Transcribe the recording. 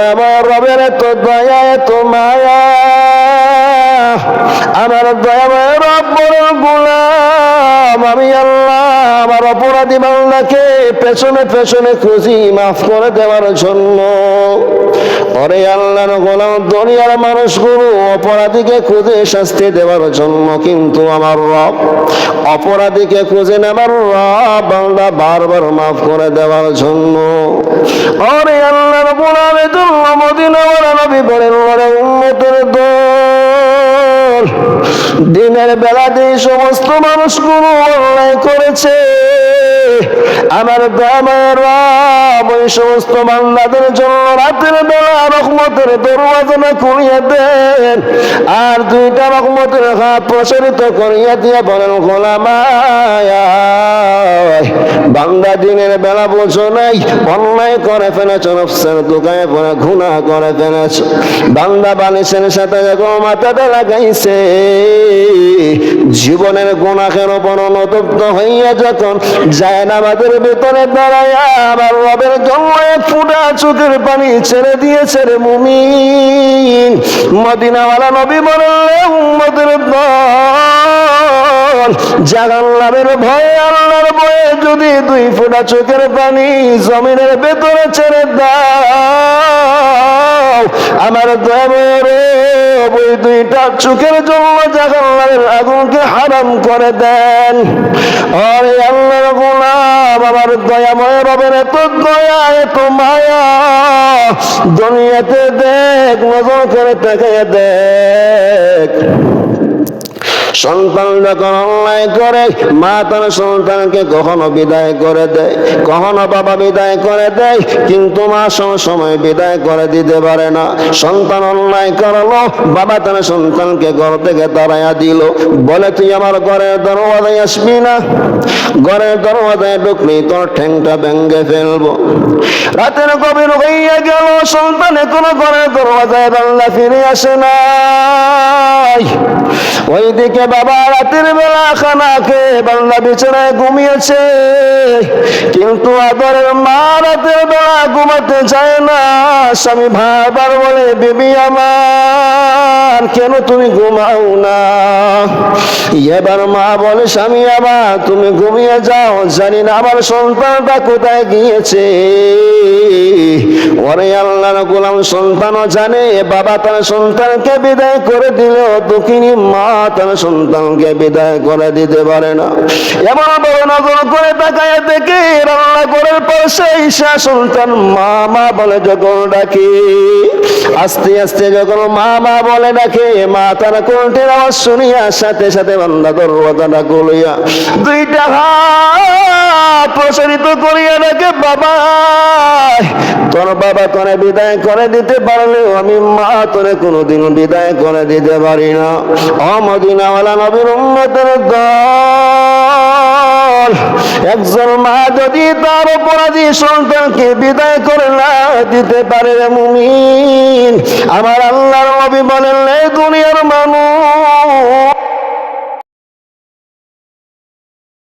দয়াময় রবের এত দয়া এত মায়া, আমার দয়াময় রব বড় গোলাম আমি আল্লাহ আমার অপরাধী বান্দাকে পেছনে পেছনে খুঁজি মাফ করে দেওয়ার জন্য। ওরে আল্লাহর গোলাম, দুনিয়ার মানুষগুলো অপরাধীকে খুঁজে শাস্তি দেওয়ার জন্য, কিন্তু আমার রব অপরাধীকে খুঁজে আমার রব বান্দা বারবার মাফ করে দেওয়ার জন্য। ওরে আল্লাহর গোলাম, এজন্য মদিনাওয়ালা নবী বলেন, ওরে উম্মতের দল, দিনের বেলা যে সমস্ত মানুষগুলো অন্যায় করেছে আমার দয়াময় রব ওই সমস্ত বান্দাদের জন্য রাতের বেলা রহমতের দরওয়াজা খুলিয়ে দেন, আর দুইটা রহমতের হাত প্রসারিত করিয়া দিয়ে বলেন, গোলাম বান্দা দিনের বেলা বোঝো নাই, অন্যায় করে ফেলেছ, নফসের দোকানে পড়ে গুনাহ করে ফেলেছ, বান্দা বালিশের সাথে যখন মাথাটা লাগাইছে জীবনের গুনাহের উপর অনুতপ্ত হইয়া যখন যায় নামাজের ভিতরে দাঁড়ায় আমার রবের জন্য এক ফোঁটা চোখের পানি ছেড়ে দিয়েছে রে মুমিন। মদিনাওয়ালা নবী বললেন, উম্মতের দল, জাহান্নামের ভয়ে আল্লাহর ভয়ে যদি দুই ফোঁটা চোখের পানি জমিনের ভেতরে ছেড়ে দাও আমার দয়াময় ওই দুইটা চোখের জন্য জাহান্নামের আগুনকে হারাম করে দেন। আরে আল্লাহর গোলাম, আমার দয়াময় রবের এত দয়া এত মায়া, দুনিয়াতে দেখ, নজর করে তাকিয়ে দেখ, সন্তান যখন অন্যায় করে মা তার সন্তানকে কখনো বিদায় করে দেয়, কখনো বাবা বিদায় করে দেয়, কিন্তু মা সময় বিদায় করে দিতে পারে না। সন্তান অন্যায় করলো, বাবা তার সন্তানকে ঘর থেকে তাড়াইয়া দিল, বলে তুই আমার ঘরের দরওয়াজায় আসবি না, ঘরের দরওয়াজায় ঢুকলেই তোর ঠ্যাংটা ভেঙে ফেলবো। রাতের গভীর হইয়া গেল, সন্তানে কোনো ঘরের দরওয়াজায় বাংলা ফিরে আসে না। ওইদিকে বাবা রাতের বেলা খানা খেয়ে বাংলা বিছানায় ঘুমিয়েছে, কিন্তু আদরের মা রাতের বেলা ঘুমাতে চায় না। স্বামী বারবার বলে, বেবি আমার কেন তুমি ঘুমাও না? এবার মা বলে, স্বামী আমার তুমি ঘুমিয়ে যাও, জানি না আমার সন্তানটা কোথায় গিয়েছে। ওরে আল্লাহর গোলাম, সন্তানও জানে বাবা তার সন্তানকে বিদায় করে দিলেও দুঃখিনী মা তার সন্তানকে বিদায় করে দিতে পারে না। এমন বড় নজর করে তাকায় দেখে রান্না ঘরের পাশে ঈশা সন্তান মা মা বলে যখন ডাকে, আস্তে আস্তে যখন মা মা বলে ডাকে, মা তার কণ্ঠের আওয়াজ শুনিয়া সাথে সাথে বান্দা দরওয়াজাটা খুলিয়া দুইটা হাত প্রসারিত করিয়া ডাকে, বাবা তোর বাবা তোরে বিদায় করে দিতে পারলেও আমি মা তোরে কোনোদিন বিদায় করে দিতে পারি না। ও মদিনাওয়ালা নবীর উম্মতের দল, একজন মা যদি তার অপরাধী সন্তানকে বিদায় করে না দিতে পারে রে মুমিন, আমার আল্লাহর নবী বলেন, এই দুনিয়ার মানুষ